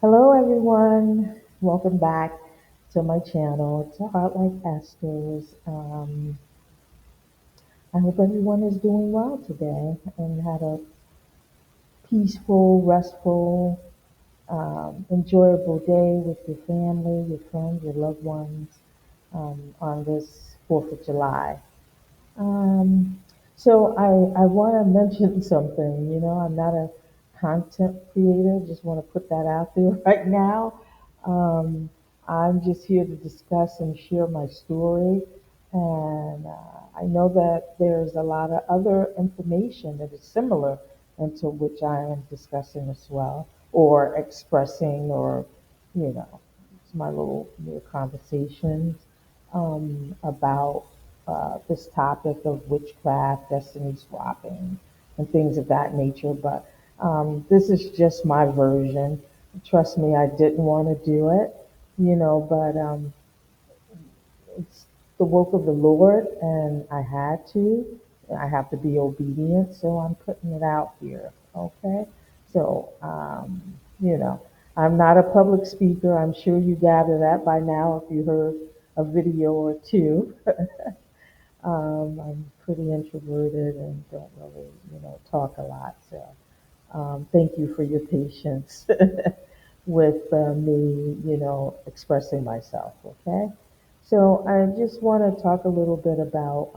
Hello, everyone. Welcome back to my channel. It's a Heart Like Esther's. I hope everyone is doing well today and had a peaceful, restful, enjoyable day with your family, your friends, your loved ones on this 4th of July. Um, so I want to mention something. I'm not a content creator. Just want to put that out there right now. Um, I'm just here to discuss and share my story. And I know that there's a lot of other information that is similar into which I am discussing as well, or expressing, or, it's my little mere conversations about this topic of witchcraft, destiny swapping, and things of that nature. But this is just my version. Trust me, I didn't want to do it, but it's the work of the Lord, and I had to. I have to be obedient, so I'm putting it out here. Okay, so I'm not a public speaker. I'm sure you gather that by now if you heard a video or two. I'm pretty introverted and don't really, talk a lot. So thank you for your patience with me, expressing myself. Okay. So I just want to talk a little bit about,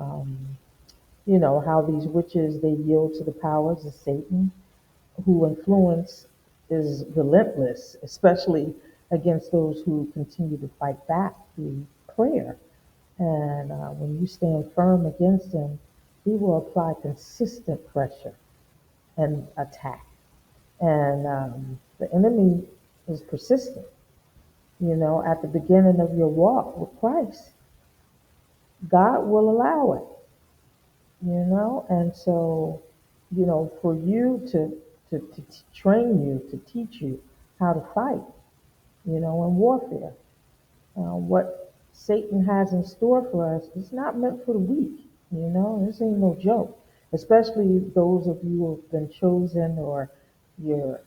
how these witches, they yield to the powers of Satan, who influence is relentless, especially against those who continue to fight back through prayer. And when you stand firm against him, he will apply consistent pressure and attack. And the enemy is persistent. At the beginning of your walk with Christ, God will allow it. And so, for you to train you, to teach you how to fight, in warfare. What Satan has in store for us is not meant for the weak. This ain't no joke. Especially those of you who have been chosen, or you're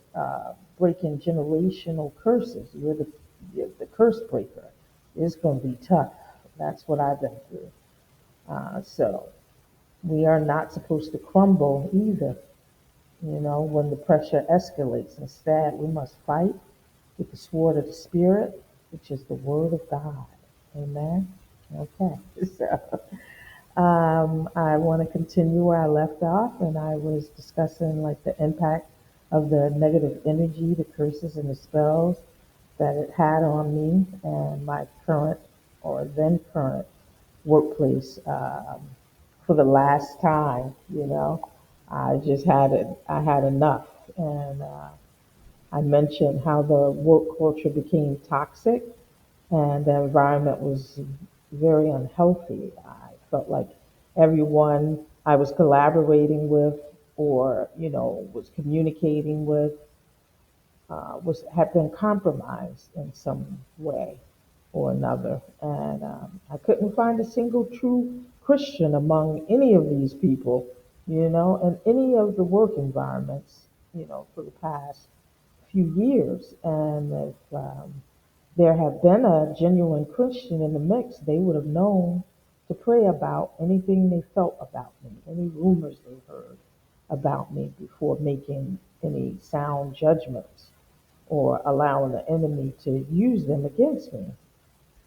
breaking generational curses. You're the curse breaker. It's going to be tough. That's what I've been through. So we are not supposed to crumble either. When the pressure escalates, instead we must fight with the sword of the Spirit, which is the Word of God. Amen. Okay. So I want to continue where I left off, and I was discussing like the impact of the negative energy, the curses, and the spells that it had on me and my current or then current workplace for the last time. I just had it. I had enough, and I mentioned how the work culture became toxic and the environment was very unhealthy. I felt like everyone I was collaborating with, or was communicating with, was had been compromised in some way or another, and I couldn't find a single true Christian among any of these people, in any of the work environments, for the past few years. And if there had been a genuine Christian in the mix, they would have known to pray about anything they felt about me, any rumors they heard about me before making any sound judgments or allowing the enemy to use them against me.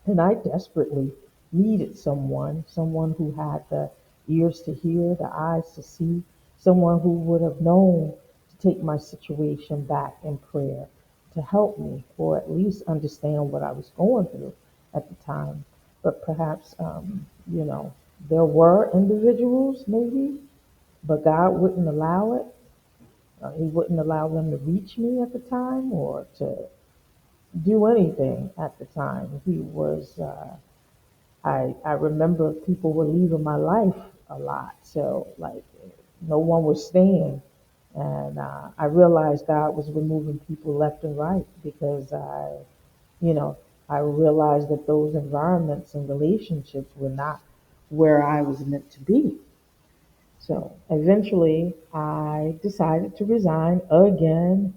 And I desperately needed someone who had the ears to hear, the eyes to see, someone who would have known to take my situation back in prayer to help me, or at least understand what I was going through at the time. But perhaps, there were individuals maybe, but God wouldn't allow it. He wouldn't allow them to reach me at the time or to do anything at the time. He was, I remember people were leaving my life a lot. So, like, no one was staying. And I realized God was removing people left and right because you know, I realized that those environments and relationships were not where I was meant to be. So eventually I decided to resign again,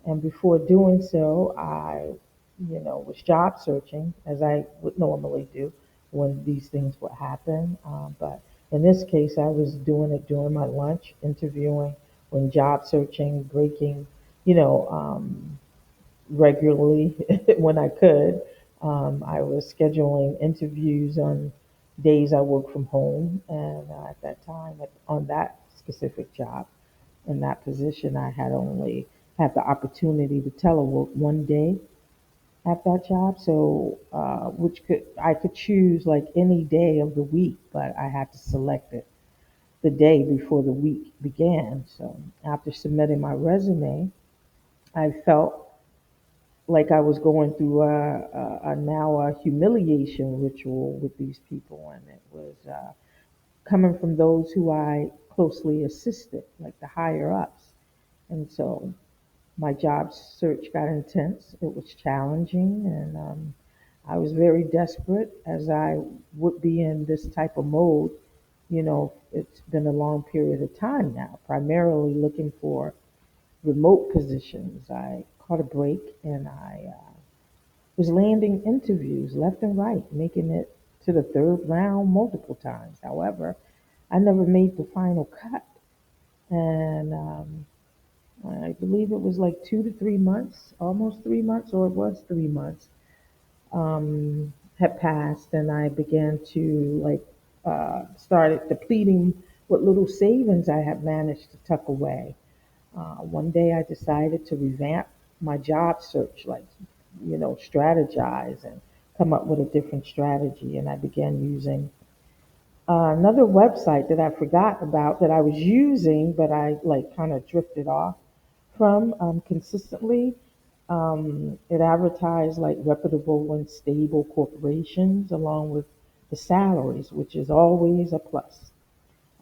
And before doing so, I was job searching as I would normally do when these things would happen. But in this case, I was doing it during my lunch, interviewing, when job searching, breaking, you know, regularly when I could. I was scheduling interviews on days I work from home, and at that time, on that specific job, in that position, I had only had the opportunity to telework one day at that job. So, which could I could choose like any day of the week, but I had to select it the day before the week began. So, after submitting my resume, I felt like I was going through a humiliation ritual with these people, and it was coming from those who I closely assisted, like the higher ups. And so my job search got intense. It was challenging, and I was very desperate, as I would be in this type of mode. It's been a long period of time now, primarily looking for remote positions. I caught a break, and I was landing interviews left and right, making it to the third round multiple times. However, I never made the final cut. And I believe it was like 2 to 3 months, almost 3 months, or it was 3 months, had passed, and I began to started depleting what little savings I had managed to tuck away. One day I decided to revamp my job search, strategize and come up with a different strategy. And I began using another website that I forgot about that I was using, but I like kind of drifted off from consistently. It advertised like reputable and stable corporations along with the salaries, which is always a plus.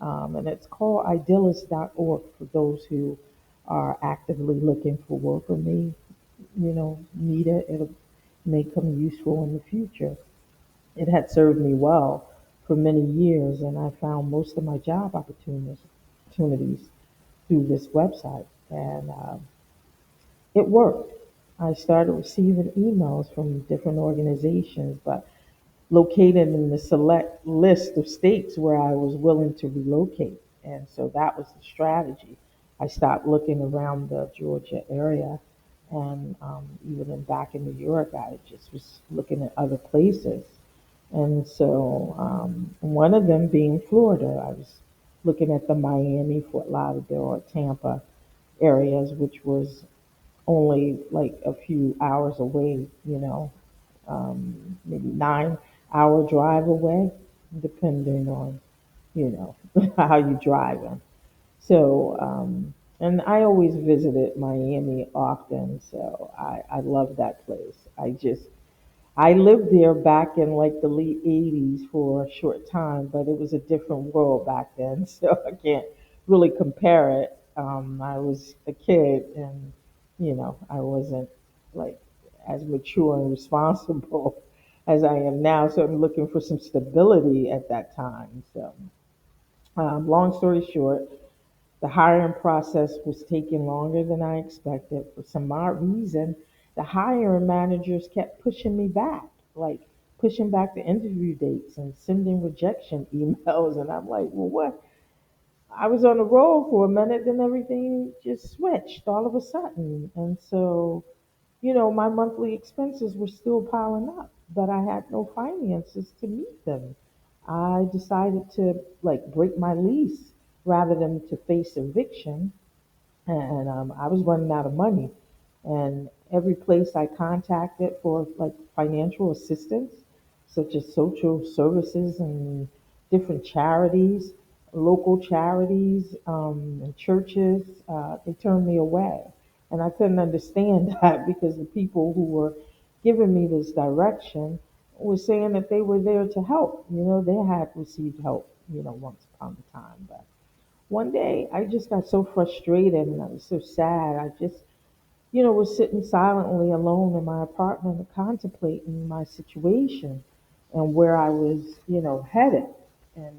And it's called idealist.org for those who are actively looking for work or need it. It may come useful in the future. It had served me well for many years, and I found most of my job opportunities through this website, and it worked. I started receiving emails from different organizations, but located in the select list of states where I was willing to relocate. And so that was the strategy. I stopped looking around the Georgia area, and even back in New York, I just was looking at other places. And so one of them being Florida, I was looking at the Miami, Fort Lauderdale, Tampa areas, which was only like a few hours away, maybe 9 hour drive away, depending on, you know, how you driving. So, and I always visited Miami often, so I love that place. I lived there back in like the late 80s for a short time, but it was a different world back then, so I can't really compare it. I was a kid, and I wasn't like as mature and responsible as I am now, so I'm looking for some stability at that time. So, long story short, the hiring process was taking longer than I expected. For some odd reason, the hiring managers kept pushing me back, like pushing back the interview dates and sending rejection emails. And I'm like, well, what? I was on the roll for a minute, then everything just switched all of a sudden. And so, my monthly expenses were still piling up, but I had no finances to meet them. I decided to like break my lease rather than to face eviction, and I was running out of money. And every place I contacted for like financial assistance, such as social services and different charities, local charities, and churches, they turned me away. And I couldn't understand that because the people who were giving me this direction were saying that they were there to help. They had received help, once upon a time, but one day I just got so frustrated and I was so sad. I just, was sitting silently alone in my apartment contemplating my situation and where I was, headed. And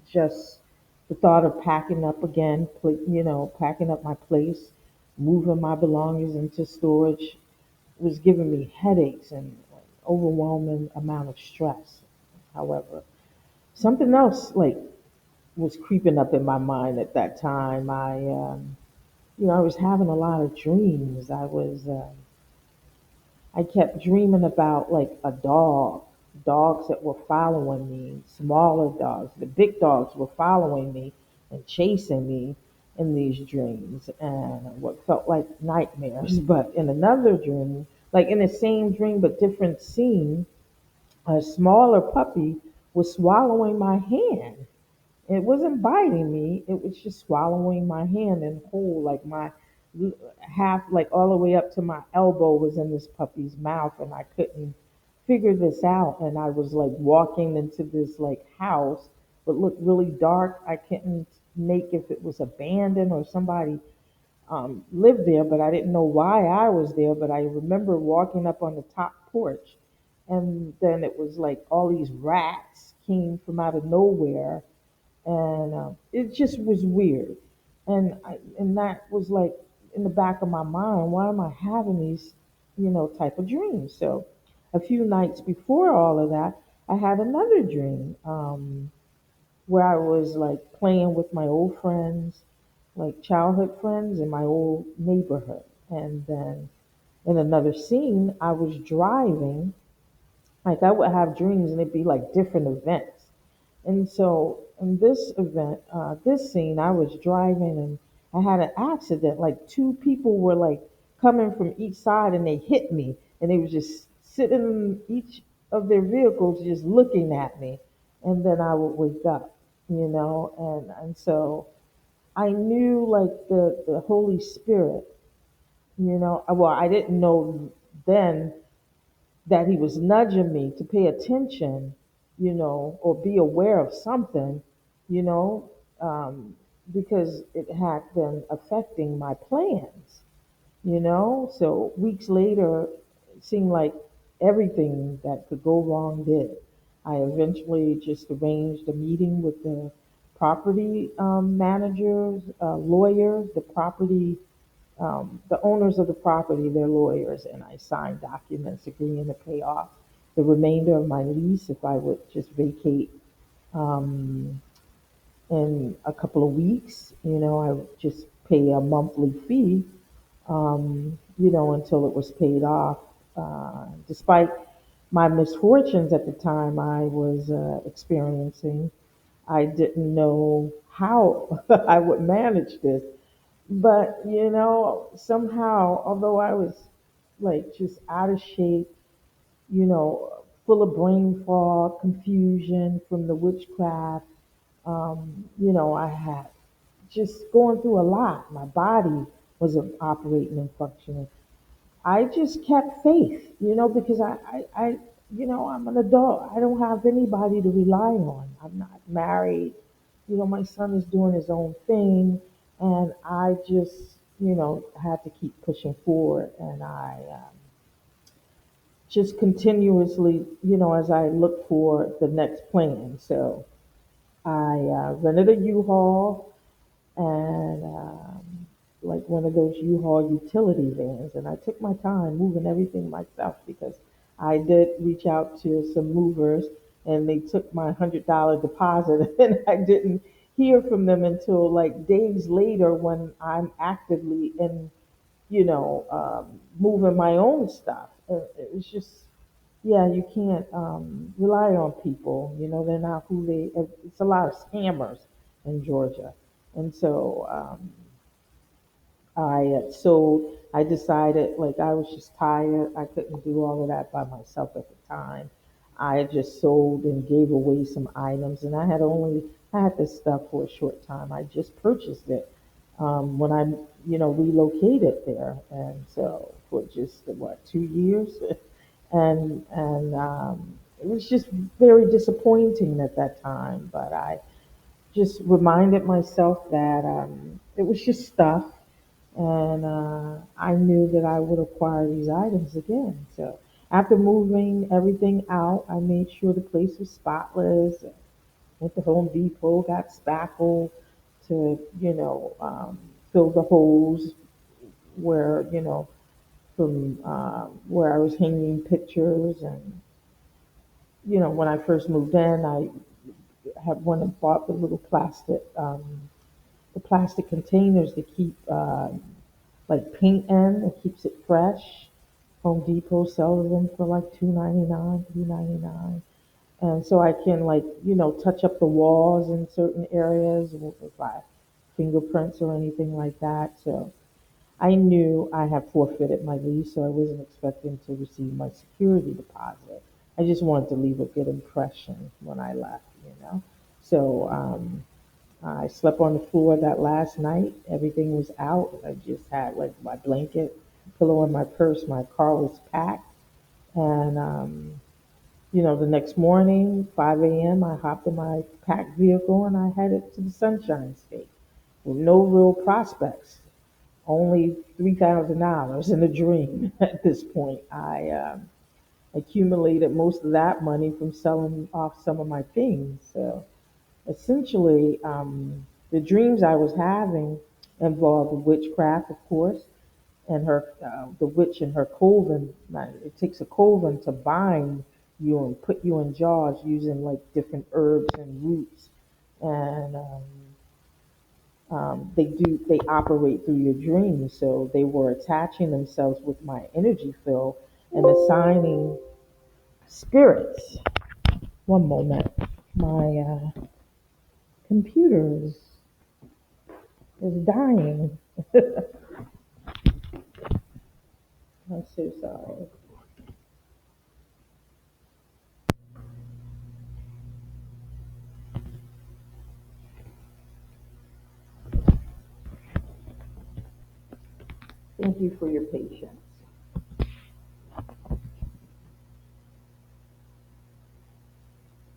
just the thought of packing up again, packing up my place, moving my belongings into storage was giving me headaches and like, overwhelming amount of stress. However, something else like was creeping up in my mind at that time. I was having a lot of dreams. I kept dreaming about like a dog, dogs that were following me, smaller dogs. The big dogs were following me and chasing me in these dreams, and what felt like nightmares. But in another dream, like in the same dream but different scene, a smaller puppy was swallowing my hand. It wasn't biting me, it was just swallowing my hand and whole, like my half, like all the way up to my elbow was in this puppy's mouth, and I couldn't figure this out. And I was like walking into this like house, but looked really dark. I couldn't make if it was abandoned or somebody lived there, but I didn't know why I was there. But I remember walking up on the top porch, and then it was like all these rats came from out of nowhere, and it just was weird. And that was like in the back of my mind, why am I having these, type of dreams? So a few nights before all of that, I had another dream. Where I was like playing with my old friends, like childhood friends in my old neighborhood. And then in another scene, I was driving. Like I would have dreams and it'd be like different events. And so in this event, this scene, I was driving and I had an accident. Like two people were like coming from each side and they hit me, and they was just sitting in each of their vehicles just looking at me. And then I would wake up, and so I knew like the Holy Spirit, well, I didn't know then that he was nudging me to pay attention, or be aware of something, you know, um, because it had been affecting my plans. So weeks later, it seemed like everything that could go wrong did. I eventually just arranged a meeting with the property managers, lawyers, the owners of the property, their lawyers, and I signed documents agreeing to pay off the remainder of my lease if I would just vacate um, in a couple of weeks. I would just pay a monthly fee, until it was paid off. Despite my misfortunes at the time I was experiencing, I didn't know how I would manage this. But, somehow, although I was like just out of shape, full of brain fog, confusion from the witchcraft, I had just going through a lot. My body wasn't operating and functioning. I just kept faith, because I'm an adult. I don't have anybody to rely on. I'm not married. My son is doing his own thing, and I just, had to keep pushing forward. And I just continuously, as I look for the next plan. So I rented a U-Haul and like one of those U-Haul utility vans. And I took my time moving everything myself because I did reach out to some movers and they took my $100 deposit and I didn't hear from them until like days later when I'm actively in, moving my own stuff. It was just, yeah, you can't rely on people. They're not who they. It's a lot of scammers in Georgia, and so I decided like I was just tired. I couldn't do all of that by myself at the time. I had just sold and gave away some items, and I had only had this stuff for a short time. I just purchased it when I, relocated there, and so for just what 2 years, and it was just very disappointing at that time. But I just reminded myself that it was just stuff, and I knew that I would acquire these items again. So after moving everything out, I made sure the place was spotless. Went to Home Depot, got spackle to, fill the holes, where, from where I was hanging pictures. And, when I first moved in, I had went and bought the plastic containers to keep like paint in. It keeps it fresh. Home Depot sells them for like $2.99, $3.99. And so I can, like, touch up the walls in certain areas if I fingerprints or anything like that. So I knew I had forfeited my lease, so I wasn't expecting to receive my security deposit. I just wanted to leave a good impression when I left. So I slept on the floor that last night. Everything was out. I just had like my blanket, pillow in my purse. My car was packed. And, the next morning, 5 a.m., I hopped in my packed vehicle and I headed to the Sunshine State with no real prospects, only $3,000 in a dream at this point. I accumulated most of that money from selling off some of my things. So essentially, the dreams I was having involved witchcraft, of course, and the witch and her coven. It takes a coven to bind you and put you in jars using like different herbs and roots. And they operate through your dreams. So they were attaching themselves with my energy field and assigning spirits. One moment, my computer is dying. I'm so sorry. Thank you for your patience.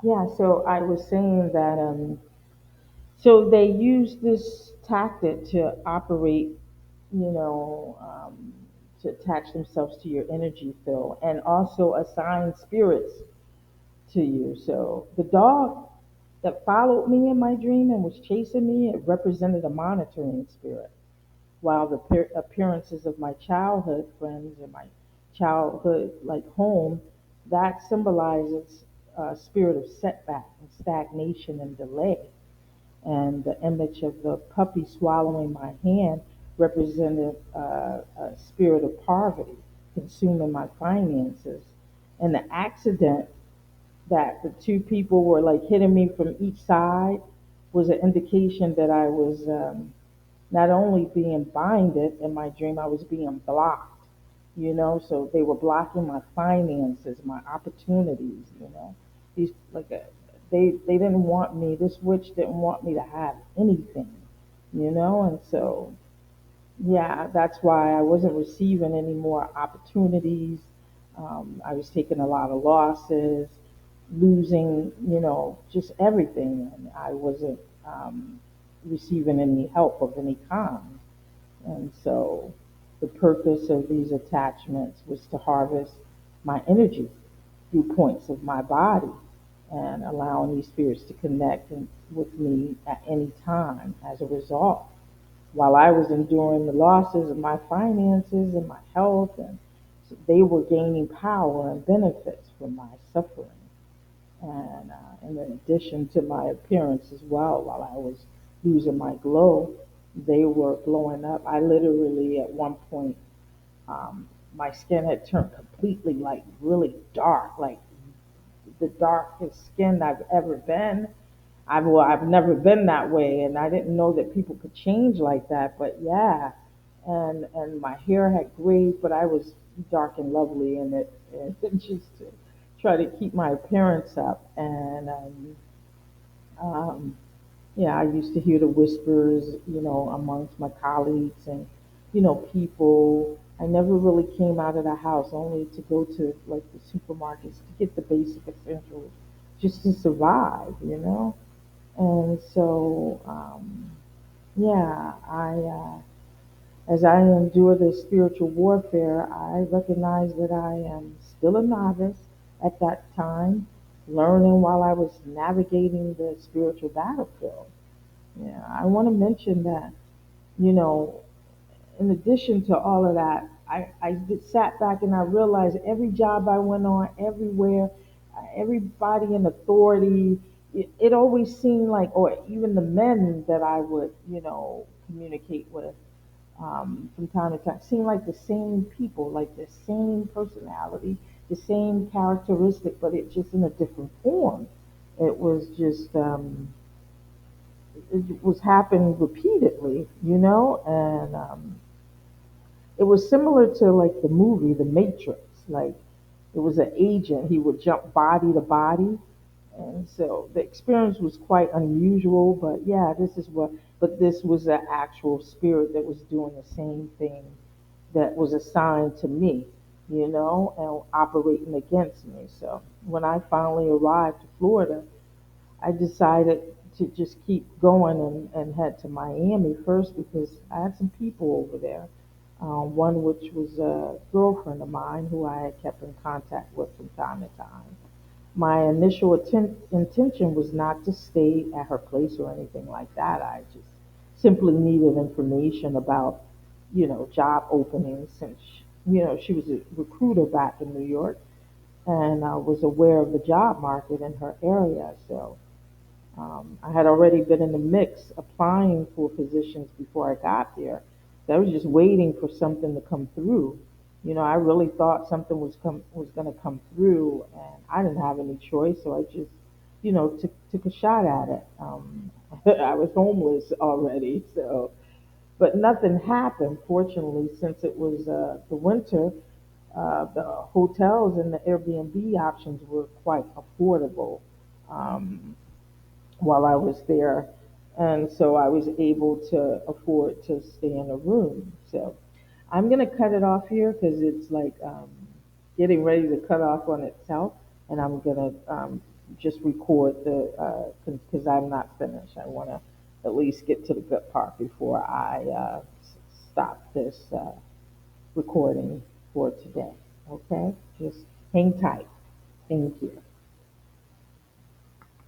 Yeah, so I was saying that so they use this tactic to operate, you know, um, to attach themselves to your energy field and also assign spirits to you. So the dog that followed me in my dream and was chasing me, it represented a monitoring spirit, while the appearances of my childhood friends and my childhood like home, that symbolizes a spirit of setback and stagnation and delay. And the image of the puppy swallowing my hand represented a spirit of poverty, consuming my finances. And the accident that the two people were like hitting me from each side was an indication that I was not only being binded in my dream, I was being blocked. So they were blocking my finances, my opportunities. These like they didn't want me. This witch didn't want me to have anything. And so yeah, that's why I wasn't receiving any more opportunities. I was taking a lot of losses, losing, just everything, and I wasn't receiving any help of any kind. And so the purpose of these attachments was to harvest my energy through points of my body and allowing these spirits to connect with me at any time as a result. While I was enduring the losses of my finances and my health, and so they were gaining power and benefits from my suffering. And in addition to my appearance as well, while I was losing my glow, they were glowing up. I literally, at one point, my skin had turned completely like really dark, like the darkest skin I've ever been. I've never been that way, and I didn't know that people could change like that. But yeah, and my hair had gray, but I was dark and lovely in it, and just to try to keep my appearance up. And um, yeah, I used to hear the whispers, amongst my colleagues and people. I never really came out of the house, only to go to like the supermarkets to get the basic essentials, just to survive. And so, yeah, as I endure this spiritual warfare, I recognize that I am still a novice at that time, learning while I was navigating the spiritual battlefield. Yeah, I want to mention that, you know, in addition to all of that, sat back and I realized every job I went on, everywhere, everybody in authority, it always seemed like, or even the men that I would, communicate with from time to time, seemed like the same people, like the same personality, the same characteristic, but it just in a different form. It was just, it was happening repeatedly, and it was similar to like the movie The Matrix. Like it was an agent, he would jump body to body. And so the experience was quite unusual, but yeah, but this was an actual spirit that was doing the same thing that was assigned to me, and operating against me. So when I finally arrived to Florida, I decided to just keep going and head to Miami first because I had some people over there. One which was a girlfriend of mine who I had kept in contact with from time to time. My initial intention was not to stay at her place or anything like that. I just simply needed information about, job openings since, she was a recruiter back in New York and I was aware of the job market in her area. So I had already been in the mix applying for positions before I got there. So I was just waiting for something to come through. I really thought something was going to come through, and I didn't have any choice, so I just, took a shot at it. I was homeless already, so but nothing happened. Fortunately, since it was the winter, the hotels and the Airbnb options were quite affordable. Um, while I was there. And so I was able to afford to stay in a room. So I'm going to cut it off here because it's like getting ready to cut off on itself. And I'm going to just record because I'm not finished. I want to at least get to the good part before I stop this recording for today. Okay? Just hang tight. Thank you.